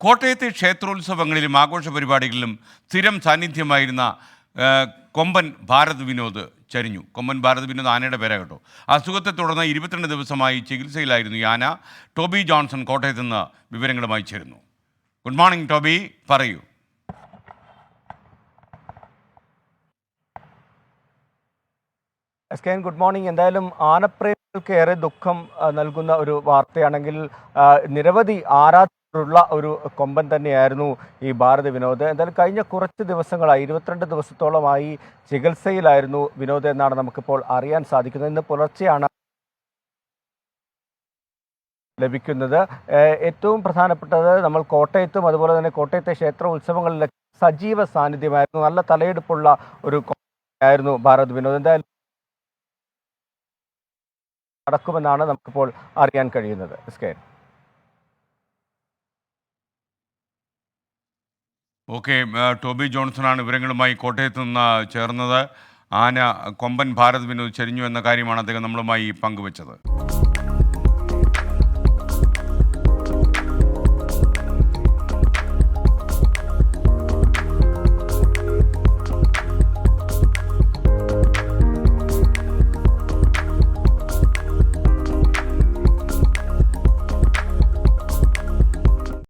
കോട്ടയത്തെ ക്ഷേത്രോത്സവങ്ങളിലും ആഘോഷ പരിപാടികളിലും സ്ഥിരം സാന്നിധ്യമായിരുന്ന കൊമ്പൻ ഭാരത് വിനോദ് ചരിഞ്ഞു. കൊമ്പൻ ഭാരത് വിനോദ് ആനയുടെ പേരാ കേട്ടോ. അസുഖത്തെ തുടർന്ന് 22 ദിവസമായി ചികിത്സയിലായിരുന്നു ഈ ആന. ടോബി ജോൺസൺ കോട്ടയത്ത് നിന്ന് വിവരങ്ങളുമായി ചേരുന്നു. ഗുഡ് മോർണിംഗ് ടോബി, പറയൂ. Good morning. എന്തായാലും ആനപ്രേമികൾക്ക് ഏറെ ദുഃഖം നൽകുന്ന ഒരു വാർത്തയാണെങ്കിൽ നിരവധി ആരാധകരുള്ള ഒരു കൊമ്പൻ തന്നെയായിരുന്നു ഈ ഭാരത് വിനോദ്. എന്തായാലും കഴിഞ്ഞ കുറച്ച് ദിവസങ്ങളായി 22 ദിവസത്തോളമായി ചികിത്സയിലായിരുന്നു വിനോദ് എന്നാണ് നമുക്കിപ്പോൾ അറിയാൻ സാധിക്കുന്നത്. ഇന്ന് പുലർച്ചെയാണ് ലഭിക്കുന്നത്. ഏറ്റവും പ്രധാനപ്പെട്ടത് നമ്മൾ കോട്ടയത്തും അതുപോലെ തന്നെ കോട്ടയത്തെ ക്ഷേത്ര ഉത്സവങ്ങളിലൊക്കെ സജീവ സാന്നിധ്യമായിരുന്നു. നല്ല തലയെടുപ്പുള്ള ഒരു കൊമ്പനായിരുന്നു ഭാരത് വിനോദ്. എന്തായാലും നടക്കുമെന്നാണ് നമുക്കിപ്പോൾ അറിയാൻ കഴിയുന്നത്. ഓക്കെ, ടോബി ജോൺസണാണ് വിവരങ്ങളുമായി കോട്ടയത്ത് നിന്ന് ചേർന്നത്. ആന കൊമ്പൻ ഭാരത് വിനോദ് ചരിഞ്ഞു എന്ന കാര്യമാണ് അദ്ദേഹം നമ്മളുമായി പങ്കുവച്ചത്.